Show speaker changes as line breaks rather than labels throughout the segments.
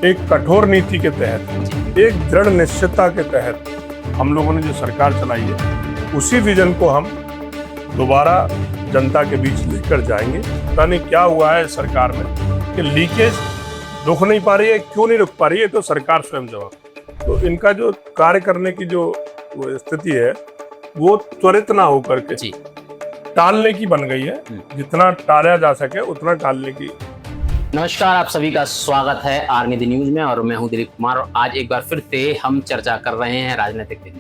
एक कठोर नीति के तहत, एक दृढ़ निश्चितता के तहत हम लोगों ने जो सरकार चलाई है, उसी विजन को हम दोबारा जनता के बीच लेकर जाएंगे। पता नहीं क्या हुआ है सरकार में कि लीकेज रुक नहीं पा रही है, क्यों नहीं रुक पा रही है, तो सरकार स्वयं जवाब। तो इनका जो कार्य करने की जो स्थिति है वो त्वरित ना होकर के टालने की बन गई है। जितना टाला जा सके उतना टालने की।
नमस्कार, आप सभी का स्वागत है आर्मी द न्यूज में और मैं हूं दिलीप कुमार। और आज एक बार फिर से हम चर्चा कर रहे हैं राजनीतिक दिन।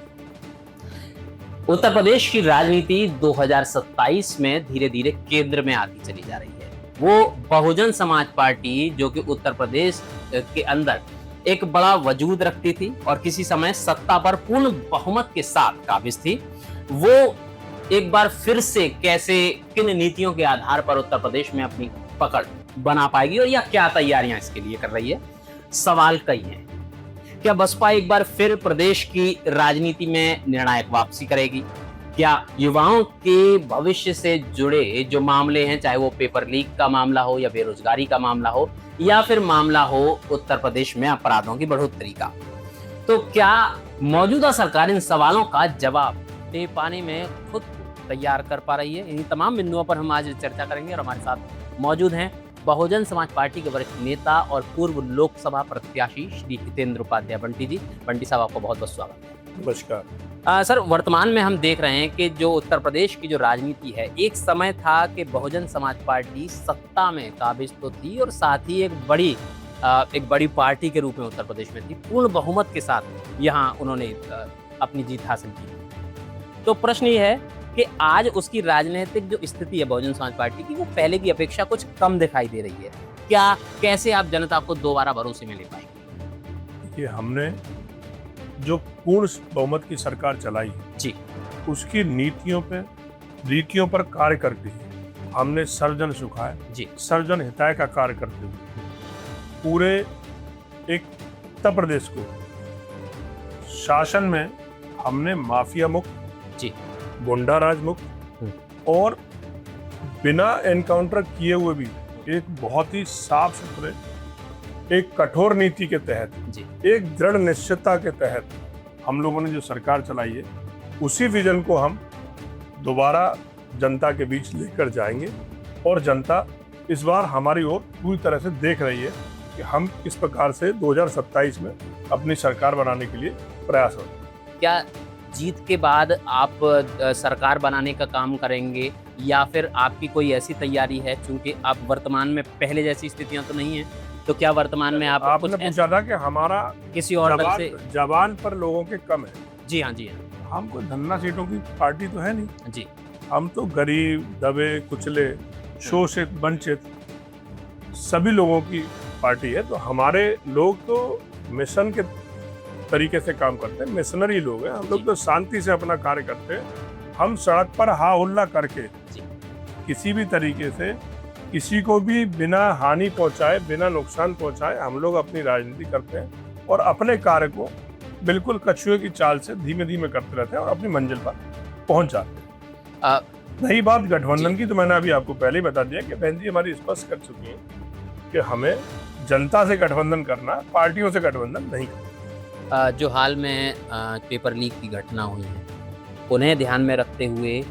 उत्तर प्रदेश की राजनीति 2027 में धीरे धीरे केंद्र में आती चली जा रही है। वो बहुजन समाज पार्टी जो कि उत्तर प्रदेश के अंदर एक बड़ा वजूद रखती थी और किसी समय सत्ता पर पूर्ण बहुमत के साथ काबिज थी, वो एक बार फिर से कैसे किन नीतियों के आधार पर उत्तर प्रदेश में अपनी पकड़ बना पाएगी और या क्या तैयारियां इसके लिए कर रही है। सवाल कई हैं। क्या बसपा एक बार फिर प्रदेश की राजनीति में निर्णायक वापसी करेगी? क्या युवाओं के भविष्य से जुड़े जो मामले हैं, चाहे वो पेपर लीक का मामला हो या बेरोजगारी का मामला हो या फिर मामला हो उत्तर प्रदेश में अपराधों की बढ़ोतरी का, तो क्या मौजूदा सरकार इन सवालों का जवाब दे पाने में खुद तैयार कर पा रही है? इन्हीं तमाम बिंदुओं पर हम आज चर्चा करेंगे और हमारे साथ मौजूद हैं बहुजन समाज पार्टी के वरिष्ठ नेता और पूर्व लोकसभा प्रत्याशी श्री हितेंद्र उपाध्याय बंटी जी। बंटी साहब, आपको बहुत बहुत स्वागत है।
नमस्कार।
सर, वर्तमान में हम देख रहे हैं कि जो उत्तर प्रदेश की जो राजनीति है, एक समय था कि बहुजन समाज पार्टी सत्ता में काबिज तो थी और साथ ही एक बड़ी पार्टी के रूप में उत्तर प्रदेश में थी। पूर्ण बहुमत के साथ यहाँ उन्होंने अपनी जीत हासिल की। तो प्रश्न ये है कि आज उसकी राजनीतिक जो स्थिति है बहुजन समाज पार्टी की, वो पहले की अपेक्षा कुछ कम दिखाई दे रही है। कैसे आप जनता को दोबारा भरोसे में ले पाएंगे?
ये हमने जो पूर्ण बहुमत की सरकार चलाई जी, उसकी नीतियों पर कार्य करके हमने सर्वजन सुखाय जी, सर्वजन हिताय का कार्य करते हुए पूरे एक उत्तर प्रदेश को शासन में हमने माफिया मुक्त जी, गुंडा राज मुक्त और बिना एनकाउंटर किए हुए भी एक बहुत ही साफ सुथरे, एक कठोर नीति के तहत जी, एक दृढ़ निश्चितता के तहत हम लोगों ने जो सरकार चलाई है, उसी विजन को हम दोबारा जनता के बीच लेकर जाएंगे। और जनता इस बार हमारी ओर पूरी तरह से देख रही है कि हम किस प्रकार से 2027 में अपनी सरकार बनाने के लिए प्रयास हो।
क्या जीत के बाद आप सरकार बनाने का काम करेंगे या फिर आपकी कोई ऐसी तैयारी है? क्योंकि आप वर्तमान में पहले जैसी स्थितियां तो नहीं है, तो क्या वर्तमान में आपने
पूछा था कि हमारा
किसी और दल से
जवान पर लोगों के कम है?
जी हाँ, जी हाँ।
हम कोई धन्ना सीटों की पार्टी तो है नहीं
जी। हम
तो गरीब, दबे कुचले, शोषित, वंचित सभी लोगों की पार्टी है। तो हमारे लोग तो मिशन के तरीके से काम करते हैं, मिशनरी लोग हैं। हम लोग तो शांति से अपना कार्य करते हैं। हम सड़क पर हा हुल्ला करके किसी भी तरीके से किसी को भी बिना हानि पहुंचाए, बिना नुकसान पहुंचाए हम लोग अपनी राजनीति करते हैं और अपने कार्य को बिल्कुल कछुए की चाल से धीमे धीमे करते रहते हैं और अपनी मंजिल पर पहुंच जाते हैं। रही बात गठबंधन की, तो मैंने अभी आपको पहले ही बता दिया कि बहन जी हमारी स्पष्ट कर चुकी है कि हमें जनता से गठबंधन करना, पार्टियों से गठबंधन नहीं करना।
जो हाल में पेपर लीक की घटना हुई है, उन्हें ध्यान में रखते हुए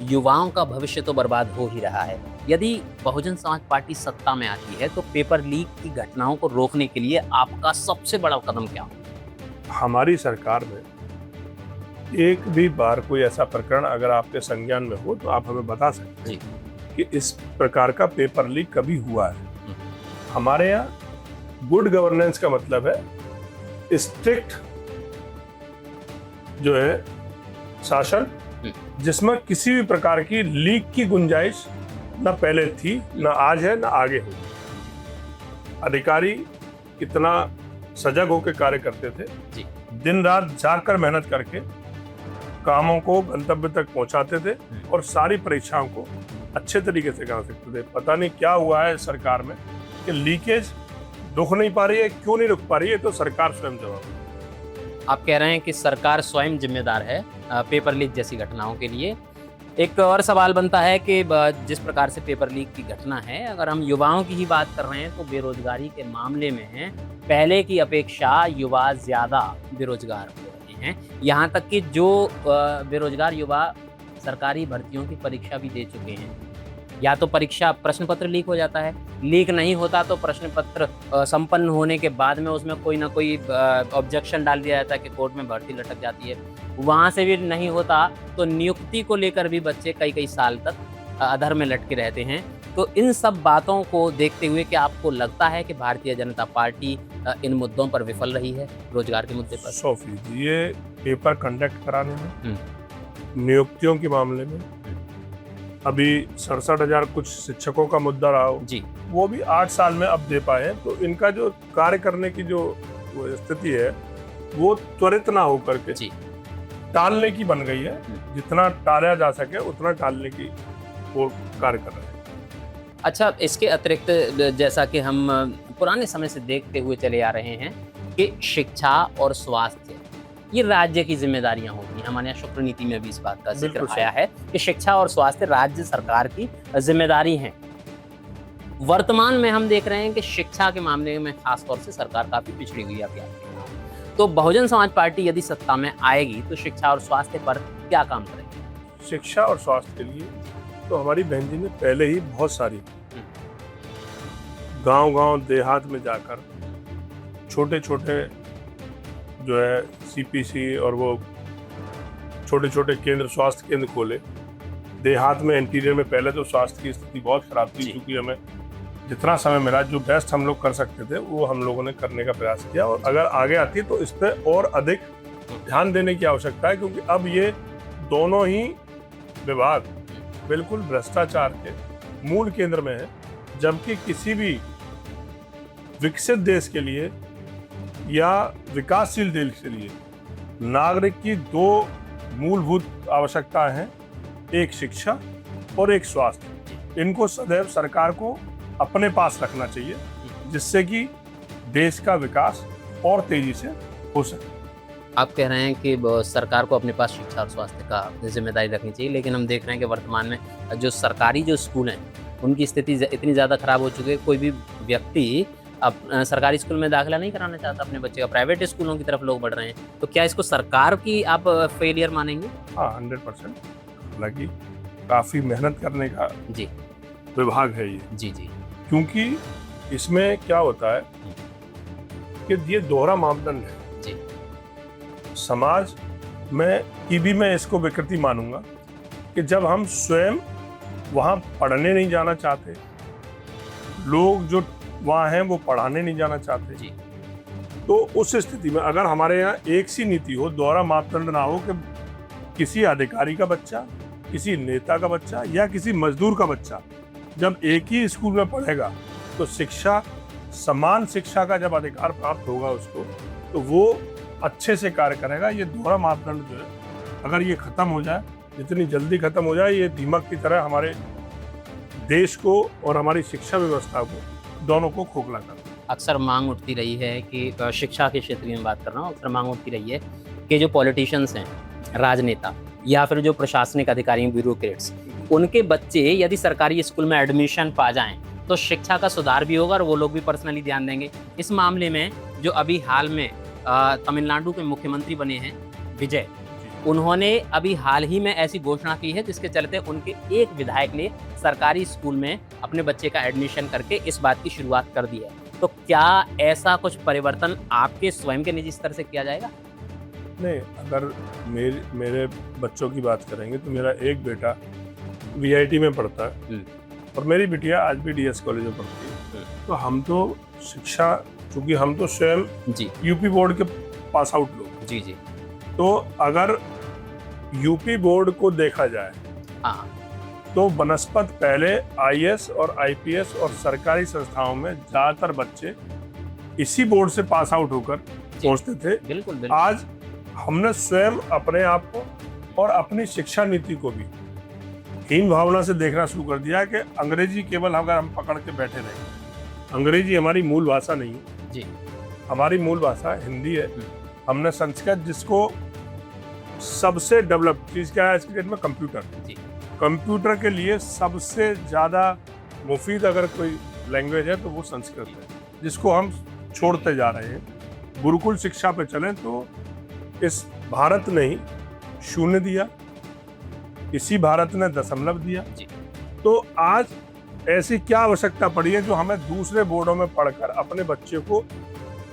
युवाओं का भविष्य तो बर्बाद हो ही रहा है। यदि बहुजन समाज पार्टी सत्ता में आती है तो पेपर लीक की घटनाओं को रोकने के लिए आपका सबसे बड़ा कदम क्या होगा?
हमारी सरकार में एक भी बार कोई ऐसा प्रकरण अगर आपके संज्ञान में हो तो आप हमें बता सकते हैं कि इस प्रकार का पेपर लीक कभी हुआ है। हमारे यहाँ गुड गवर्नेंस का मतलब है स्ट्रिक्ट जो है शासन, जिसमें किसी भी प्रकार की लीक की गुंजाइश न पहले थी, न आज है, न आगे होगी। अधिकारी कितना सजग होकर कार्य करते थे जी, दिन रात जागकर मेहनत करके कामों को गंतव्य तक पहुंचाते थे और सारी परीक्षाओं को अच्छे तरीके से कर सकते थे। पता नहीं क्या हुआ है सरकार में कि लीकेज रुक नहीं पा रही है, क्यों नहीं रुक पा रही है, तो सरकार स्वयं जवाब।
आप कह रहे हैं कि सरकार स्वयं जिम्मेदार है पेपर लीक जैसी घटनाओं के लिए। एक और सवाल बनता है कि जिस प्रकार से पेपर लीक की घटना है, अगर हम युवाओं की ही बात कर रहे हैं तो बेरोजगारी के मामले में पहले की अपेक्षा युवा ज़्यादा बेरोजगार हो रहे हैं। यहाँ तक कि जो बेरोजगार युवा सरकारी भर्तियों की परीक्षा भी दे चुके हैं, या तो परीक्षा प्रश्न पत्र लीक हो जाता है, लीक नहीं होता तो प्रश्न पत्र संपन्न होने के बाद में उसमें कोई ना कोई ऑब्जेक्शन डाल दिया जाता है कि कोर्ट में भर्ती लटक जाती है। वहाँ से भी नहीं होता तो नियुक्ति को लेकर भी बच्चे कई कई साल तक अधर में लटके रहते हैं। तो इन सब बातों को देखते हुए क्या आपको लगता है कि भारतीय जनता पार्टी इन मुद्दों पर विफल रही है, रोजगार के मुद्दे पर?
100%। ये पेपर कंडक्ट कराने में, नियुक्तियों के मामले में, अभी 67,000 कुछ शिक्षकों का मुद्दा रहा हो
जी,
वो भी 8 साल में अब दे पाए हैं। तो इनका जो कार्य करने की जो स्थिति है वो त्वरित ना होकर के
जी,
टालने की बन गई है। जितना टाला जा सके उतना टालने की वो कार्य कर रहे हैं।
अच्छा, इसके अतिरिक्त जैसा कि हम पुराने समय से देखते हुए चले आ रहे हैं कि शिक्षा और स्वास्थ्य ये राज्य की जिम्मेदारियां होती हैं। हमारे यहाँ शुक्र नीति में भी इस बात का जिक्र आया है कि शिक्षा और स्वास्थ्य राज्य सरकार की जिम्मेदारी है। वर्तमान में हम देख रहे हैं कि शिक्षा के मामले में खासतौर से सरकार काफी पिछड़ी हुई है। तो बहुजन समाज पार्टी यदि सत्ता में आएगी तो शिक्षा और स्वास्थ्य पर क्या काम करेगी?
शिक्षा और स्वास्थ्य के लिए तो हमारी बहन जी ने पहले ही बहुत सारी गांव-गांव देहात में जाकर छोटे छोटे जो है सीपीसी और वो छोटे छोटे केंद्र, स्वास्थ्य केंद्र खोले। देहात में इंटीरियर में पहले तो स्वास्थ्य की स्थिति बहुत खराब थी, क्योंकि हमें जितना समय मिला जो बेस्ट हम लोग कर सकते थे वो हम लोगों ने करने का प्रयास किया। और अगर आगे आती तो इस पर और अधिक ध्यान देने की आवश्यकता है, क्योंकि अब ये दोनों ही विभाग बिल्कुल भ्रष्टाचार के मूल केंद्र में है। जबकि किसी भी विकसित देश के लिए या विकासशील देश के लिए नागरिक की 2 मूलभूत आवश्यकताएं हैं, एक शिक्षा और एक स्वास्थ्य। इनको सदैव सरकार को अपने पास रखना चाहिए, जिससे कि देश का विकास और तेजी से हो सके।
आप कह रहे हैं कि सरकार को अपने पास शिक्षा और स्वास्थ्य का जिम्मेदारी रखनी चाहिए, लेकिन हम देख रहे हैं कि वर्तमान में जो सरकारी जो स्कूल हैं उनकी स्थिति इतनी ज़्यादा खराब हो चुकी है, कोई भी व्यक्ति अब सरकारी स्कूल में दाखिला नहीं कराना चाहता अपने बच्चे का, प्राइवेट स्कूलों की तरफ लोग बढ़ रहे हैं। तो क्या इसको सरकार की आप फेलियर मानेंगे?
हाँ, 100%। हालांकि काफ़ी मेहनत करने का
जी
विभाग है ये।
जी जी,
क्योंकि इसमें क्या होता है कि ये दोहरा मापदंड है
जी।
समाज में की भी मैं इसको विकृति मानूंगा कि जब हम स्वयं वहाँ पढ़ने नहीं जाना चाहते, लोग जो वहाँ हैं वो पढ़ाने नहीं जाना चाहते जी, तो उस स्थिति में अगर हमारे यहाँ एक सी नीति हो, दोहरा मापदंड ना हो कि किसी अधिकारी का बच्चा, किसी नेता का बच्चा या किसी मजदूर का बच्चा जब एक ही स्कूल में पढ़ेगा तो शिक्षा, समान शिक्षा का जब अधिकार प्राप्त होगा उसको, तो वो अच्छे से कार्य करेगा। ये दोहरा मापदंड जो है अगर ये खत्म हो जाए, जितनी जल्दी खत्म हो जाए, ये दीमक की तरह हमारे देश को और हमारी शिक्षा व्यवस्था को दोनों को खोखला कर।
अक्सर मांग उठती रही है कि शिक्षा के क्षेत्र में बात कर रहा हूँ, अक्सर मांग उठती रही है कि जो पॉलिटिशियंस हैं, राजनेता या फिर जो प्रशासनिक अधिकारी, ब्यूरोक्रेट्स, उनके बच्चे यदि सरकारी स्कूल में एडमिशन पा जाएं तो शिक्षा का सुधार भी होगा और वो लोग भी पर्सनली ध्यान देंगे। इस मामले में जो अभी हाल में तमिलनाडु के मुख्यमंत्री बने हैं विजय, उन्होंने अभी हाल ही में ऐसी घोषणा की है जिसके चलते उनके एक विधायक ने सरकारी स्कूल में अपने बच्चे का एडमिशन करके इस बात की शुरुआत कर दी है। तो क्या ऐसा कुछ परिवर्तन आपके स्वयं के निजी स्तर से किया जाएगा?
नहीं, अगर मेरे बच्चों की बात करेंगे तो मेरा एक बेटा VIT में पढ़ता है और मेरी बिटिया आज भी DS कॉलेज में पढ़ती है। तो हम तो शिक्षा, चूँकि हम तो स्वयं
जी
UP बोर्ड के पास आउट लोग
जी जी,
तो अगर UP बोर्ड को देखा जाए
हाँ,
तो बनस्पत पहले IAS और IPS और सरकारी संस्थाओं में ज़्यादातर बच्चे इसी बोर्ड से पास आउट होकर पहुँचते थे।
बिल्कुल बिल्कुल।
आज हमने स्वयं अपने आप को और अपनी शिक्षा नीति को भी हीन भावना से देखना शुरू कर दिया कि अंग्रेजी केवल अगर हम पकड़ के बैठे रहे। अंग्रेजी हमारी मूल भाषा नहीं है
जी,
हमारी मूल भाषा हिंदी है। हमने संस्कृत, जिसको सबसे डेवलप चीज़ क्या है आज की डेट में, कंप्यूटर।
जी,
कंप्यूटर के लिए सबसे ज़्यादा मुफीद अगर कोई लैंग्वेज है तो वो संस्कृत है, जिसको हम छोड़ते जा रहे हैं। गुरुकुल शिक्षा पे चलें तो इस भारत ने ही 0 दिया, इसी भारत ने 0.5 दिया। तो आज ऐसी क्या आवश्यकता पड़ी है जो हमें दूसरे बोर्डों में पढ़कर अपने बच्चे को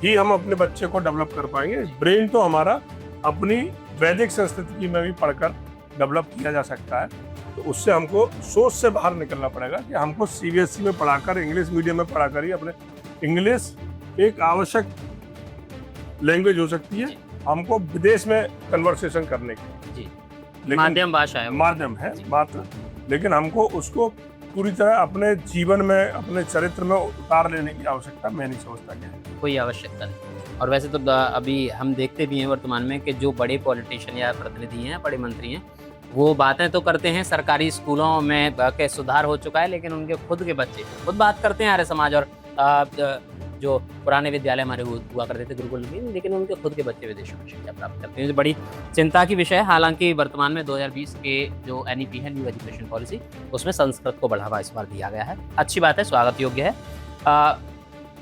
ही हम अपने बच्चे को डेवलप कर पाएंगे। ब्रेन तो हमारा अपनी वैदिक संस्कृति में भी पढ़कर डेवलप किया जा सकता है। तो उससे हमको सोच से बाहर निकलना पड़ेगा कि हमको सीबीएसई में पढ़ाकर, इंग्लिश मीडियम में पढ़ाकर ही अपने इंग्लिश एक आवश्यक लैंग्वेज हो सकती है हमको विदेश में कन्वर्सेशन करने की,
माध्यम भाषा है,
माध्यम है मात्र, लेकिन हमको उसको पूरी तरह अपने जीवन में, अपने चरित्र में उतार लेने की आवश्यकता मैं नहीं समझता क्या है।
कोई आवश्यकता नहीं। और वैसे तो अभी हम देखते भी हैं वर्तमान में कि जो बड़े पॉलिटिशियन या प्रतिनिधि हैं, बड़े मंत्री हैं, वो बातें तो करते हैं सरकारी स्कूलों में के सुधार हो चुका है, लेकिन उनके खुद के बच्चे खुद बात करते हैं आर्य समाज और जो पुराने विद्यालय हमारे हुआ करते थे गुरुकुल में, लेकिन उनके खुद के बच्चे विदेशों में शिक्षा प्राप्त करते हैं। जो बड़ी चिंता की विषय है। हालांकि वर्तमान में 2020 के जो NEP है, न्यू एजुकेशन पॉलिसी, उसमें संस्कृत को बढ़ावा इस बार दिया गया है। अच्छी बात है, स्वागत योग्य है।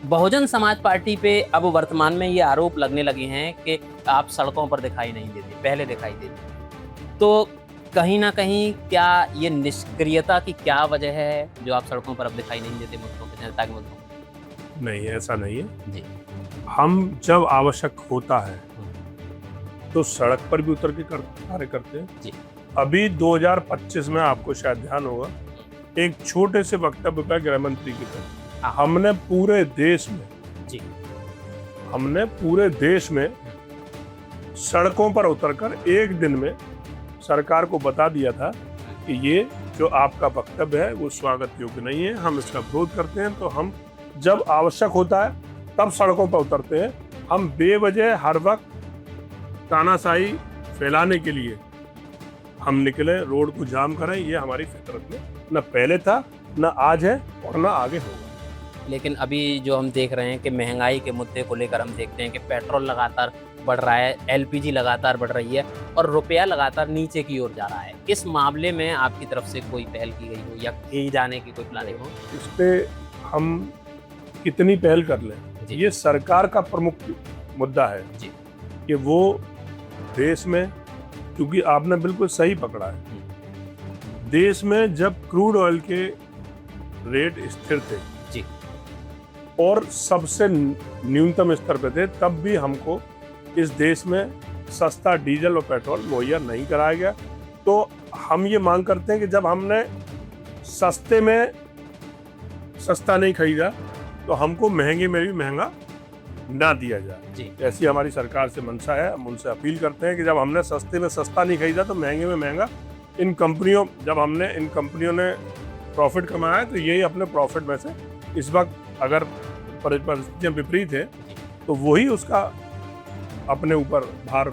बहुजन समाज पार्टी पे अब वर्तमान में ये आरोप लगने लगे हैं कि आप सड़कों पर दिखाई नहीं देते, पहले दिखाई देते। तो कहीं ना कहीं क्या ये निष्क्रियता की क्या वजह है जो आप सड़कों पर अब दिखाई नहीं देते मुद्दों पे, जनता के मुद्दों?
नहीं, ऐसा नहीं है
जी।
हम जब आवश्यक होता है तो सड़क पर भी उतर के कार्य करते हैं
जी।
अभी 2025 में आपको शायद ध्यान होगा, एक छोटे से वक्तव्य पर गृह मंत्री की तरफ हमने पूरे देश में सड़कों पर उतरकर एक दिन में सरकार को बता दिया था कि ये जो आपका वक्तव्य है वो स्वागत योग्य नहीं है, हम इसका विरोध करते हैं। तो हम जब आवश्यक होता है तब सड़कों पर उतरते हैं। हम बेवजह हर वक्त तानाशाही फैलाने के लिए हम निकले, रोड को जाम करें, ये हमारी फितरत में न पहले था, न आज है और न आगे होगा।
लेकिन अभी जो हम देख रहे हैं कि महंगाई के मुद्दे को लेकर हम देखते हैं कि पेट्रोल लगातार बढ़ रहा है, LPG लगातार बढ़ रही है और रुपया लगातार नीचे की ओर जा रहा है। इस मामले में आपकी तरफ से कोई पहल की गई हो या किए जाने की कोई प्लानिंग हो?
इस पे हम कितनी पहल कर लें, ये सरकार का प्रमुख मुद्दा है
जी।
कि वो देश में, क्योंकि आपने बिल्कुल सही पकड़ा है, देश में जब क्रूड ऑयल के रेट स्थिर थे
जी
और सबसे न्यूनतम स्तर पे थे, तब भी हमको इस देश में सस्ता डीजल और पेट्रोल मुहैया नहीं कराया गया। तो हम ये मांग करते हैं कि जब हमने सस्ते में सस्ता नहीं खरीदा तो हमको महंगे में भी महंगा ना दिया जाए
जी।
ऐसी हमारी सरकार से मंशा है। हम उनसे अपील करते हैं कि जब हमने सस्ते में सस्ता नहीं खरीदा तो महंगे में महंगा इन कंपनियों ने प्रॉफिट कमाया है, तो यही अपने प्रॉफिट में से इस वक्त अगर परिस्थितियाँ विपरीत है तो वही उसका अपने ऊपर भार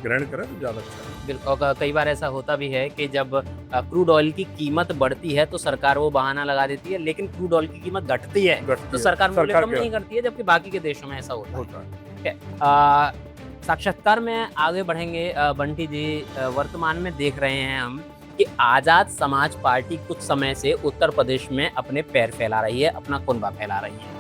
ग्रहण करें तो ज़्यादा अच्छा है।
बिल्कुल। कई बार ऐसा होता भी है कि जब क्रूड ऑयल की कीमत बढ़ती है तो सरकार वो बहाना लगा देती है, लेकिन क्रूड ऑयल की कीमत घटती है तो सरकार मूल्य कम नहीं करती है, जबकि बाकी के देशों में ऐसा होता है। साक्षात्कार में आगे बढ़ेंगे बंटी जी। वर्तमान में देख रहे हैं हम कि आजाद समाज पार्टी कुछ समय से उत्तर प्रदेश में अपने पैर फैला रही है, अपना कुनबा फैला रही है।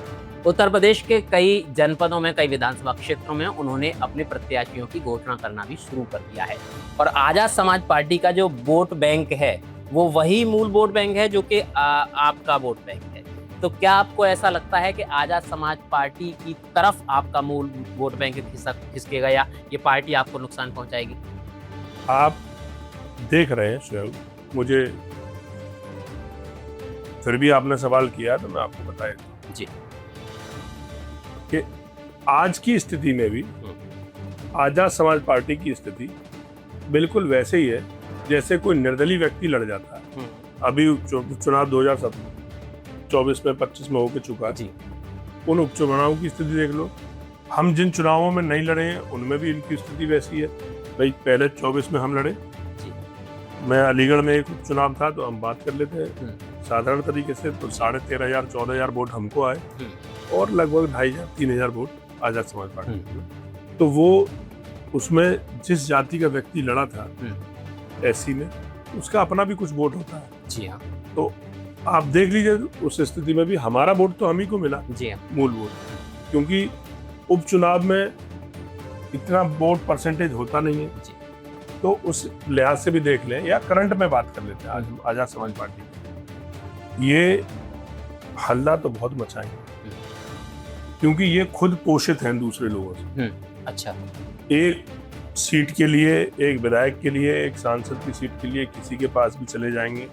उत्तर प्रदेश के कई जनपदों में, कई विधानसभा क्षेत्रों में उन्होंने अपने प्रत्याशियों की घोषणा करना भी शुरू कर दिया है। और आजाद समाज पार्टी का जो वोट बैंक है वो वही मूल वोट बैंक है जो कि आपका वोट बैंक है। तो क्या आपको ऐसा लगता है कि आजाद समाज पार्टी की तरफ आपका मूल वोट बैंक खिसकेगा या ये पार्टी आपको नुकसान पहुंचाएगी?
आप देख रहे हैं स्वयं, मुझे फिर भी आपने सवाल किया तो मैं आपको बताया
जी
कि आज की स्थिति में भी आजाद समाज पार्टी की स्थिति बिल्कुल वैसे ही है जैसे कोई निर्दलीय व्यक्ति लड़ जाता है। अभी चुनाव 2024 में 25 में होके चुका है। उन उपचुनावों की स्थिति देख लो। हम जिन चुनावों में नहीं लड़े हैं उनमें भी इनकी स्थिति वैसी है। भाई पहले 24 में हम लड़े, मैं अलीगढ़ में एक उपचुनाव था तो हम बात कर लेते हैं साधारण तरीके से, तो 13,500-14,000 वोट हमको आए और लगभग 2,500-3,000 वोट आजाद समाज पार्टी। तो वो उसमें जिस जाति का व्यक्ति लड़ा था एससी में, उसका अपना भी कुछ वोट होता है।
जी हाँ।
तो आप देख लीजिए, उस स्थिति में भी हमारा वोट तो हम ही को मिला।
जी हाँ।
मूल वोट, क्योंकि उपचुनाव में इतना वोट परसेंटेज होता नहीं है।
जी।
तो उस लिहाज से भी देख लें, या करंट में बात कर लेते हैं। आज हम आजाद समाज पार्टी ये हल्ला तो बहुत मचाएंगे, क्योंकि ये खुद पोषित हैं दूसरे लोगों से।
अच्छा।
एक सीट के लिए, एक विधायक के लिए, एक सांसद की सीट के लिए किसी के पास भी चले जाएंगे,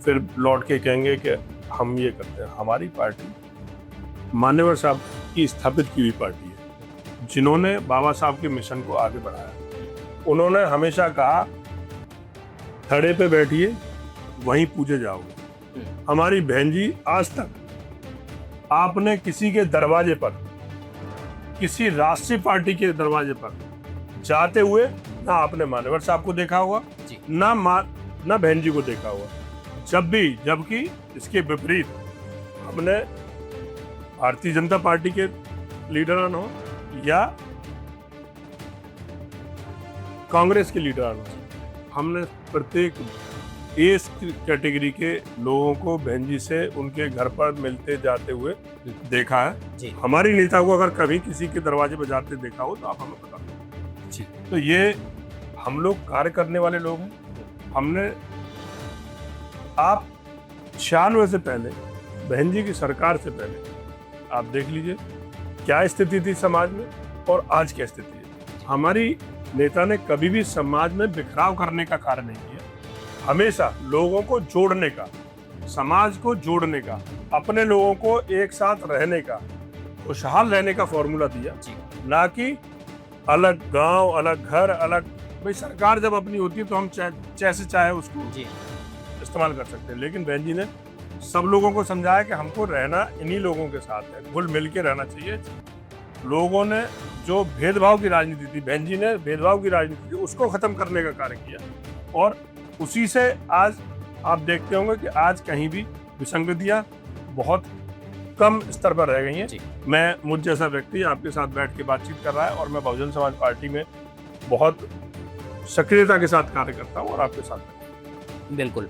फिर लौट के कहेंगे कि हम ये करते हैं। हमारी पार्टी मान्यवर साहब की स्थापित की हुई पार्टी है, जिन्होंने बाबा साहब के मिशन को आगे बढ़ाया। उन्होंने हमेशा कहा, थड़े पे बैठिए, वहीं पूजे जाओगे। हमारी बहन जी, आज तक आपने किसी के दरवाजे पर, किसी राष्ट्रीय पार्टी के दरवाजे पर जाते हुए ना आपने मान्यवर साहब को देखा होगा, ना बहन जी को देखा होगा। जबकि इसके विपरीत हमने भारतीय जनता पार्टी के लीडरान हो या कांग्रेस के लीडरान हो, हमने प्रत्येक एज कैटेगरी के लोगों को बहन जी से उनके घर पर मिलते जाते हुए देखा है।
जी।
हमारी नेता को अगर कभी किसी के दरवाजे पर जाते देखा हो तो आप हमें बता दें।
जी।
तो ये हम लोग कार्य करने वाले लोग हैं। हमने आप 96 से पहले, बहन जी की सरकार से पहले आप देख लीजिए क्या स्थिति थी समाज में और आज क्या स्थिति है। हमारी नेता ने कभी भी समाज में बिखराव करने का कार्य नहीं किया, हमेशा लोगों को जोड़ने का, समाज को जोड़ने का, अपने लोगों को एक साथ रहने का, खुशहाल रहने का फॉर्मूला दिया। ना कि अलग गांव, अलग घर, अलग। भाई सरकार जब अपनी होती है तो हम जैसे चाहे उसको इस्तेमाल कर सकते हैं, लेकिन बहन जी ने सब लोगों को समझाया कि हमको रहना इन्हीं लोगों के साथ है, घुल मिल के रहना चाहिए। लोगों ने जो भेदभाव की राजनीति थी, बहन जी ने भेदभाव की राजनीति थी, उसको खत्म करने का कार्य किया। और उसी से आज आप देखते होंगे कि आज कहीं भी विसंगतियां बहुत कम स्तर पर रह गई हैं। मैं, मुझ जैसा व्यक्ति आपके साथ बैठ के बातचीत कर रहा है और मैं बहुजन समाज पार्टी में बहुत सक्रियता के साथ कार्य करता हूं और आपके साथ।
बिल्कुल।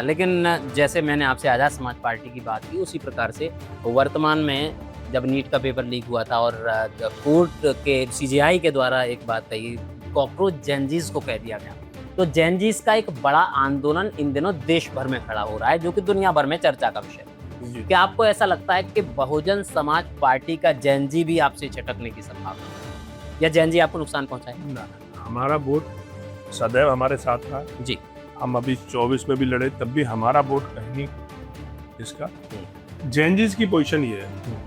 लेकिन जैसे मैंने आपसे आजाद समाज पार्टी की बात की, उसी प्रकार से वर्तमान में जब नीट का पेपर लीक हुआ था और कोर्ट के सीजीआई के द्वारा एक बात कही, कॉकरोच जैनजीज को कह दिया गया, तो जैनजीज का एक बड़ा आंदोलन इन दिनों देश भर में खड़ा हो रहा है, जो कि दुनिया भर में चर्चा का विषय है। क्या आपको ऐसा लगता है कि बहुजन समाज पार्टी का जैनजी भी आपसे छटकने की संभावना है, या जैनजी आपको नुकसान पहुंचाए?
ना, हमारा वोट सदैव हमारे साथ रहा जी। हम अभी 24 में भी लड़े, तब भी हमारा वोट कहीं नहीं इसका। जैनजीज की पोजीशन ये है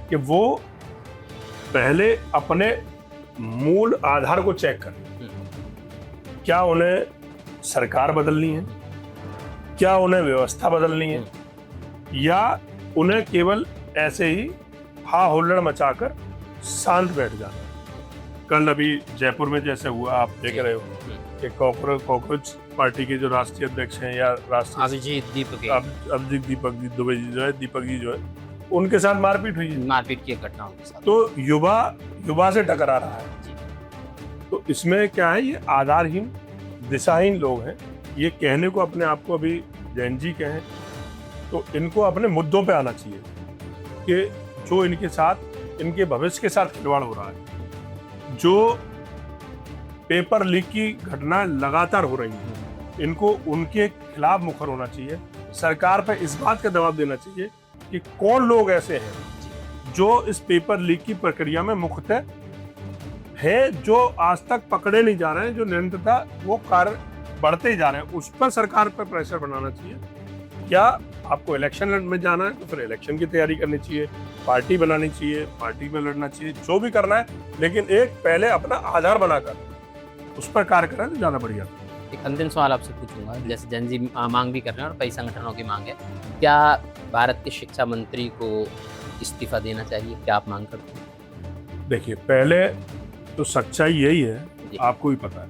कि वो पहले अपने मूल आधार को चेक करें। क्या उन्हें सरकार बदलनी है, क्या उन्हें व्यवस्था बदलनी है, या उन्हें केवल ऐसे ही हा हुल्लड़ मचाकर शांत बैठ जाना। कल अभी जयपुर में जैसे हुआ, आप देख रहे हो कि कॉकरोच पार्टी के जो राष्ट्रीय अध्यक्ष हैं या राष्ट्रीय अभिजीत दीपक जी जो है, उनके साथ मारपीट हुई है,
मारपीट की घटना उनके साथ।
तो युवा से टकरा रहा है। तो इसमें क्या है, ये आधारहीन, दिशाहीन लोग हैं। ये कहने को अपने आप को अभी जैन जी कहें, तो इनको अपने मुद्दों पे आना चाहिए कि जो इनके साथ, इनके भविष्य के साथ खिलवाड़ हो रहा है, जो पेपर लीक की घटना लगातार हो रही है, इनको उनके खिलाफ मुखर होना चाहिए। सरकार पर इस बात का दबाव देना चाहिए कि कौन लोग ऐसे हैं जो इस पेपर लीक की प्रक्रिया में मुख्य है, जो आज तक पकड़े नहीं जा रहे हैं, जो निरंतरता वो कार्य बढ़ते ही जा रहे हैं। उस पर सरकार पर प्रेशर बनाना चाहिए। क्या आपको इलेक्शन में जाना है तो फिर इलेक्शन की तैयारी करनी चाहिए, पार्टी बनानी चाहिए, पार्टी में लड़ना चाहिए, जो भी करना है, लेकिन एक पहले अपना आधार बनाकर उस पर कार्य करें तो ज़्यादा बढ़िया।
एक अंतिम सवाल आपसे पूछूंगा, जैसे जैन जी मांग भी कर रहे हैं और कई संगठनों की मांग है, क्या भारत के शिक्षा मंत्री को इस्तीफा देना चाहिए? क्या आप मांग करते हैं?
देखिए, पहले तो सच्चाई यही है, आपको भी पता है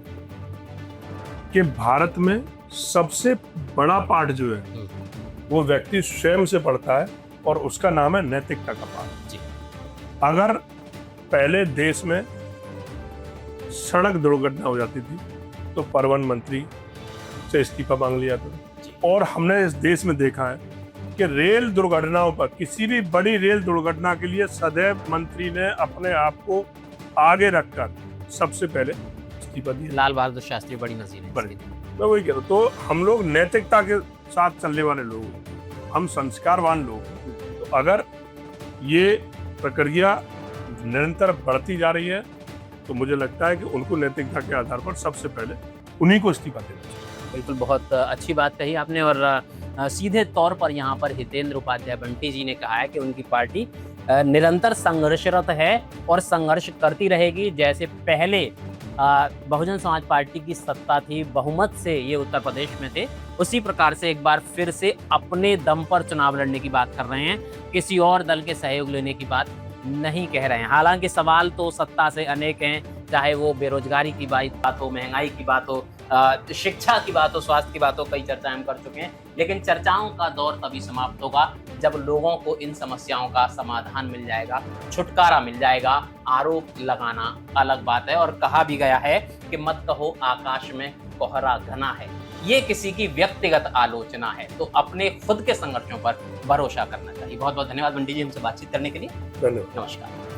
कि भारत में सबसे बड़ा पाठ जो है वो व्यक्ति स्वयं से पढ़ता है और उसका नाम है नैतिकता का पाठ। अगर पहले देश में सड़क दुर्घटना हो जाती थी तो परिवहन मंत्री से इस्तीफा मांग लिया था। और हमने इस देश में देखा है कि रेल दुर्घटनाओं पर, किसी भी बड़ी रेल दुर्घटना के लिए सदैव मंत्री ने अपने आप को आगे रखकर सबसे पहले इस्तीफा दिया।
लाल बहादुर शास्त्री बड़ी नजीर है।
मैं वही कह रहा हूँ, तो हम लोग नैतिकता के साथ चलने वाले लोग हैं, हम संस्कारवान लोग हैं। तो अगर ये प्रक्रिया निरंतर बढ़ती जा रही है तो मुझे लगता है कि उनको नैतिकता के आधार पर सबसे पहले उन्हीं को इस्तीफा देना चाहिए।
बिल्कुल, बहुत अच्छी बात कही आपने। और सीधे तौर पर यहाँ पर हितेंद्र उपाध्याय बंटी जी ने कहा है कि उनकी पार्टी निरंतर संघर्षरत है और संघर्ष करती रहेगी। जैसे पहले बहुजन समाज पार्टी की सत्ता थी, बहुमत से ये उत्तर प्रदेश में थे, उसी प्रकार से एक बार फिर से अपने दम पर चुनाव लड़ने की बात कर रहे हैं, किसी और दल के सहयोग लेने की बात नहीं कह रहे हैं। हालांकि सवाल तो सत्ता से अनेक हैं, चाहे वो बेरोजगारी की बात हो, महंगाई की बात हो, शिक्षा की बात हो, स्वास्थ्य की बात हो, कई चर्चाएं हम कर चुके हैं। लेकिन चर्चाओं का दौर तभी समाप्त होगा जब लोगों को इन समस्याओं का समाधान मिल जाएगा, छुटकारा मिल जाएगा। आरोप लगाना अलग बात है, और कहा भी गया है कि मत कहो आकाश में कोहरा घना है, ये किसी की व्यक्तिगत आलोचना है। तो अपने खुद के संघर्षों पर भरोसा करना चाहिए। बहुत बहुत धन्यवाद बंटी जी हमसे बातचीत करने के लिए।
धन्यवाद।
नमस्कार।